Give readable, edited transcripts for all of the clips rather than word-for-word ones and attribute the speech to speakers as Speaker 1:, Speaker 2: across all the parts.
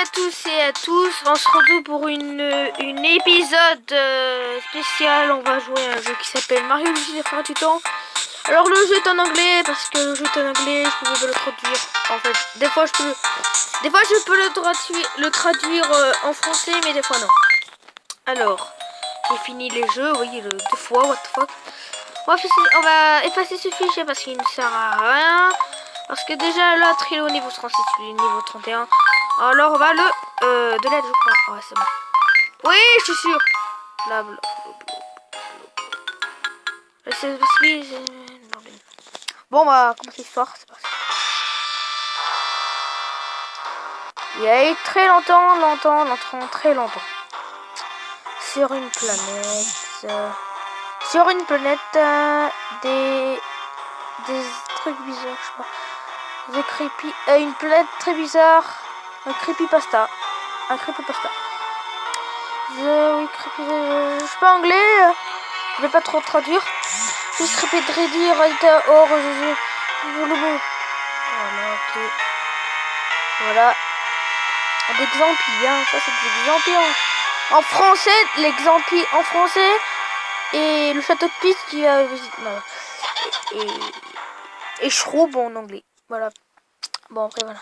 Speaker 1: à tous et à tous, on se retrouve pour une épisode spécial. On va jouer à un jeu qui s'appelle Mario Luigi les frères du temps. Alors le jeu est en anglais parce que le jeu est en anglais, je peux pas le traduire. En fait, des fois je peux le traduire en français, mais des fois non. Alors, j'ai fini les jeux, vous voyez, deux fois, what the fuck. On va effacer ce fichier parce qu'il ne sert à rien. Parce que déjà l'autre il est au niveau 36, lui niveau 31. Alors on va le de l'aide je crois. Ouais c'est bon. Oui je suis sûr. Là, bon on va commencer l'histoire, c'est parti. Il y a eu très longtemps, très longtemps. Sur une planète, des trucs bizarres, je sais pas. Une planète très bizarre. Un creepypasta. Oui, je suis pas anglais. Je vais pas trop traduire. Juste creepy or. Le mot. Voilà, ok. Voilà. D'exemple, hein. Ça c'est des exemples en français. L'exemple en français. Et le château de Peach qui a et Shroob en anglais. Voilà. Bon, après, voilà.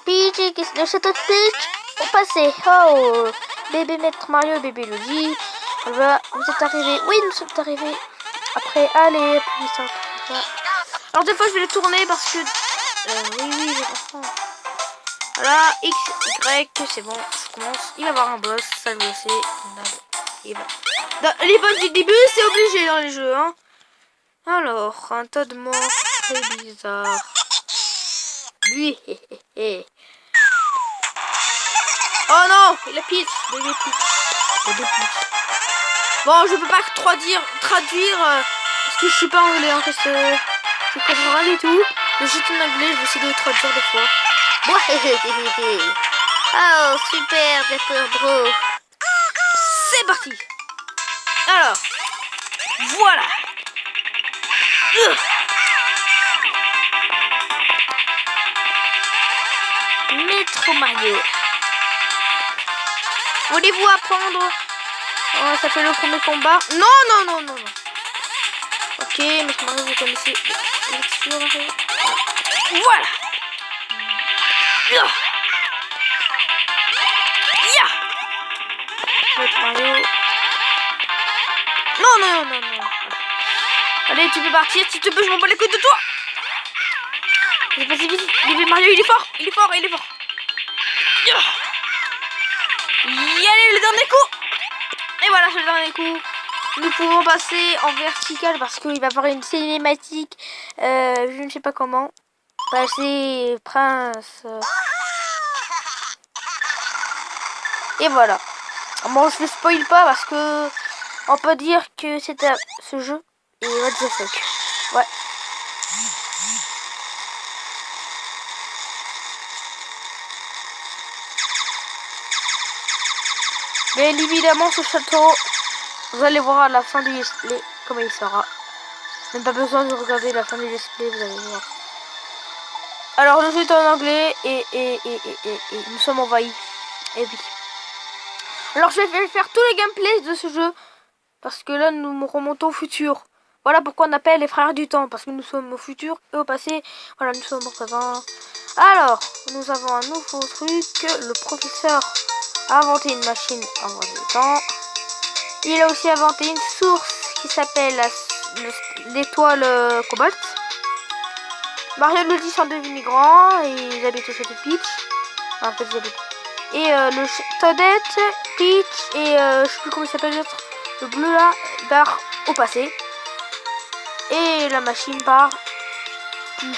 Speaker 1: Peach, le château de Peach au passé. Oh, bébé maître Mario, bébé Luigi. Voilà, vous êtes arrivés. Oui, nous sommes arrivés. Après, allez, puis ça. Alors, des fois, je vais le tourner parce que... oui, je comprends. Voilà, X, Y, c'est bon, je commence. Il va y avoir un boss, ça je le sais. Les boss du début, c'est obligé dans les jeux, hein. Alors, un tas de morts très bizarre. Lui, oh non, il a Peach, bébé Peach. Bon, je peux pas traduire parce que je suis pas anglais, hein, parce que je comprends rien du tout. Le jeu est en anglais, je vais essayer de le traduire des fois. Oh, super, d'accord, bro. C'est parti. Alors, voilà. Maître Mario. Voulez-vous apprendre? Oh, ça fait le premier combat. Non. Ok, Maître Mario, vous connaissez. Voilà. Maître Mario. Non. Allez, tu peux partir, si tu peux, je m'en bats les couilles de toi. Vas-y, vite. Bébé Mario, il est fort. Allez, le dernier coup. Et voilà, c'est le dernier coup. Nous pouvons passer en vertical parce qu'il va y avoir une cinématique. Je ne sais pas comment. Passer Prince. Et voilà. Bon, je ne spoil pas parce que on peut dire que c'était ce jeu. Et what the fuck. Ouais. Mais évidemment, ce château, vous allez voir à la fin du display comment il sera. Même pas besoin de regarder la fin du display, vous allez voir. Alors, le jeu est en anglais et nous sommes envahis. Et oui. Alors, je vais faire tous les gameplays de ce jeu parce que là, nous remontons au futur. Voilà pourquoi on appelle les frères du temps, parce que nous sommes au futur et au passé. Voilà, nous sommes au présent. Alors, nous avons un nouveau truc. Le professeur a inventé une machine en voie de temps. Il a aussi inventé une source qui s'appelle l'étoile Cobalt. Mario et Luigi sont devenus grands et ils habitent au château de Peach. En fait, ils habitent. Et le Toadette, Peach et je sais plus comment il s'appelle l'autre. Le bleu là, part au passé. Et la machine part du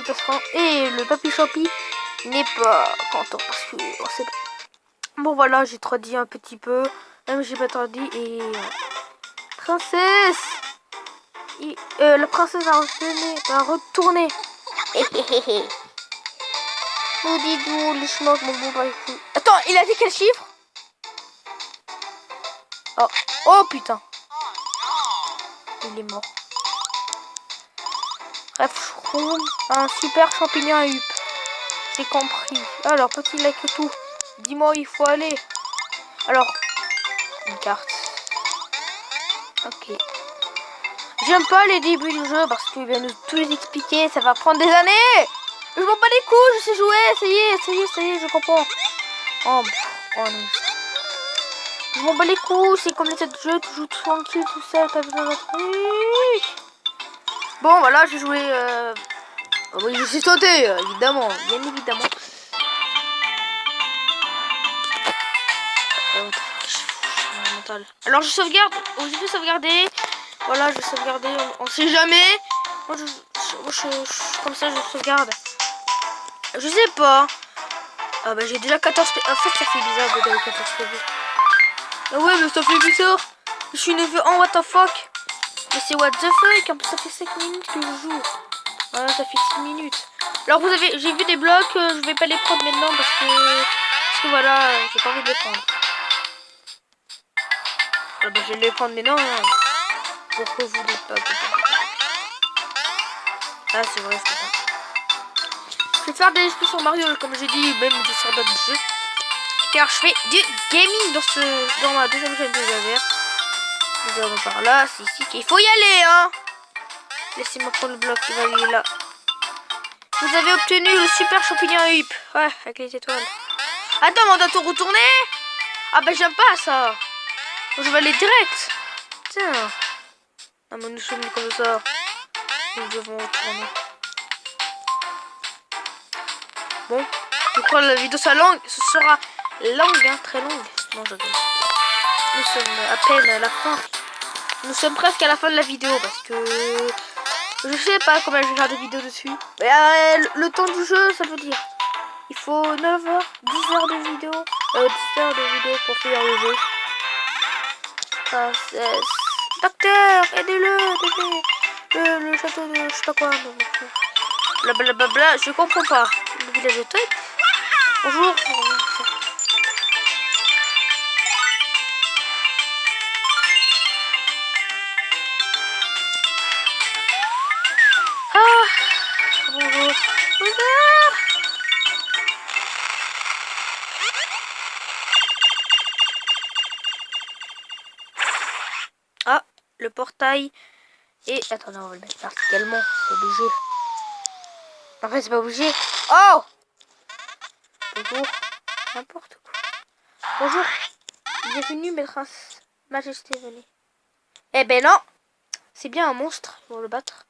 Speaker 1: passerand. Et le Papy Choppy n'est pas content parce que on sait pas. Bon voilà, j'ai traduit un petit peu. Même j'ai pas traduit et... Princesse, la princesse va retourner. Oh dis-donc, les schmocs, mon bon écoute. Attends, il a dit quel chiffre? Oh putain. Il est mort. Bref, Shroom, un super champignon à huppe. J'ai compris. Alors, petit like tout. Dis-moi où il faut aller. Alors, une carte. Ok. J'aime pas les débuts du jeu parce qu'il va nous tout expliquer. Ça va prendre des années. Je m'en bats les couilles, je sais jouer. Ça y est, je comprends. Oh non. Je m'en bats les couilles. C'est comme les autres jeux. Tu joues tranquille, tout seul. Pas besoin d'un truc. Bon, voilà, j'ai joué. Oui, je suis sauté, évidemment. Bien évidemment. Alors je sauvegarde, je vais sauvegarder. Voilà, je vais sauvegarder, on sait jamais. Moi, comme ça, je sauvegarde. Je sais pas. Ah bah j'ai déjà 14 PV. En fait, ça fait bizarre de gagner 14 PV. Ah ouais, mais ça fait bizarre. Je suis niveau 1, what the fuck. Mais c'est what the fuck. En plus, ça fait 5 minutes que je joue. Voilà, ça fait 6 minutes. Alors j'ai vu des blocs, je vais pas les prendre maintenant parce que voilà, j'ai pas envie de les prendre. Ah bah je vais les prendre maintenant. Hein. Pourquoi vous dites pas que... Ah c'est vrai, c'est ça. Je vais faire des esprits sur Mario, comme j'ai dit, même sur d'autres jeux. Car je fais du gaming dans ma deuxième chaîne de Javert. Nous allons par là, c'est ici qu'il faut y aller, hein. Laissez-moi prendre le bloc, il va aller là. Vous avez obtenu le super champignon huip. Ouais, avec les étoiles. Attends, mais on doit tout retourner. Ah bah j'aime pas ça. Je vais aller direct. Tiens. Ah mais nous sommes comme ça. Nous devons retourner. Bon, je crois que la vidéo sera longue. Ce sera longue, hein, très longue. Non, je rigole. Nous sommes à peine à la fin. Nous sommes presque à la fin de la vidéo parce que je sais pas combien je vais faire de vidéos dessus. Mais le temps du jeu, ça veut dire il faut 9 heures, 10 heures de vidéo, 10 heures de vidéo pour finir le jeu. Princesse. Docteur, aidez-le, le château de je sais pas quoi. Blablabla, je comprends pas. Le village de Toy. Bonjour. Ah, bonjour. Bonjour. Ah, le portail. Et attendez, on va le mettre verticalement. C'est obligé. En fait, c'est pas obligé. Oh! Bonjour. N'importe quoi. Bonjour. Bienvenue, maîtresse. Majesté, venez. Eh ben non. C'est bien un monstre. Ils vont le battre.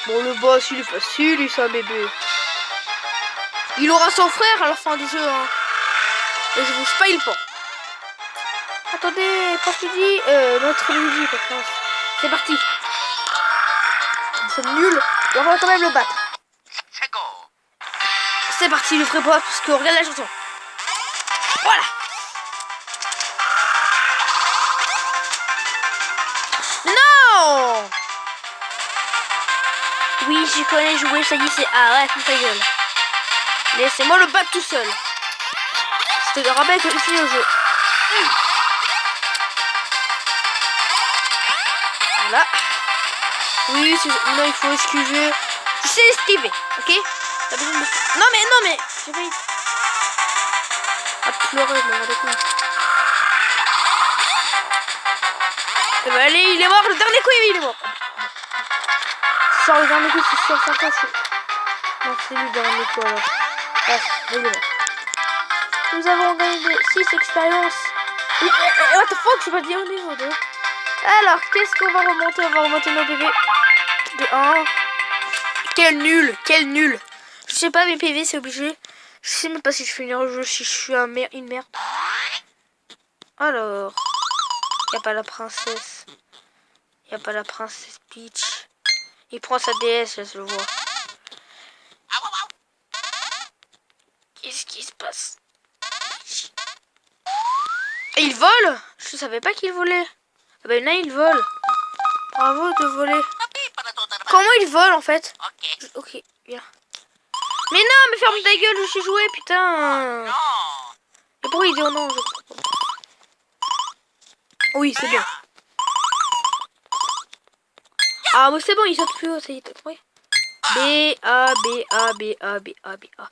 Speaker 1: Bon, le boss, il est facile, c'est un bébé. Il aura son frère à la fin du jeu. Hein. Et je vous spoil pas. Attendez, quand tu dis notre musique, c'est parti. Nous sommes nuls. Et on va quand même le battre. C'est parti, le vrai boss, parce qu'on regarde la chanson. Voilà. Non. Oui, je connais jouer, ça y est, c'est... Arrête, ta gueule. Laissez-moi le battre tout seul. Je te rappelle que je suis au jeu. Voilà. Oui, non, il faut esquiver. Tu sais esquiver, ok? T'as besoin de... Non mais, j'ai failli... Ah, pleurer, mais voilà quoi. Eh ben, allez, il est mort, le dernier coup, il est mort. Sur le dernier coup, c'est sûr, non, c'est le dernier coup, alors. Ah, il est mort. Nous avons gagné 6 expériences. What the fuck, je suis pas dit au niveau 2. Alors, qu'est-ce qu'on va remonter? On va remonter nos PV. De 1. Quel nul, quel nul. Je sais pas, mes PV, c'est obligé. Je sais même pas si je finis le jeu, si je suis une merde. Alors, y a pas la princesse. Y a pas la princesse Peach. Il prend sa déesse, là, je le vois. Qu'est-ce qui se passe? Et il vole? Je savais pas qu'il volait. Ah ben là, il vole. Bravo de voler. Comment il vole, en fait? Ok, bien. Mais non, mais ferme ta gueule, je sais jouer, putain. Et pourquoi il dit oh non, je comprends pas. Oui, c'est bien. Ah, mais c'est bon, il saute plus haut, ça y est, t'as compris? B, A, B, A, B, A, B, A, B, A.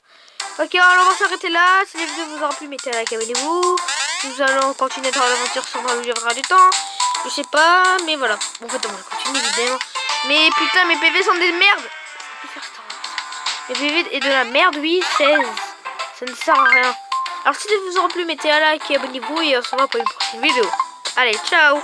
Speaker 1: Ok, alors on va s'arrêter là. Si les vidéos vous aura plu, mettez un like, abonnez-vous. Nous allons continuer dans l'aventure sans ça nous durera du temps. Je sais pas, mais voilà. Bon, en fait, on va continuer évidemment. Mais putain, mes PV sont des merdes. Mes PV est de la merde, oui, 16. Ça ne sert à rien. Alors si ça vous aura plu, mettez un like et abonnez-vous. Et on se revoit pour une prochaine vidéo. Allez, ciao.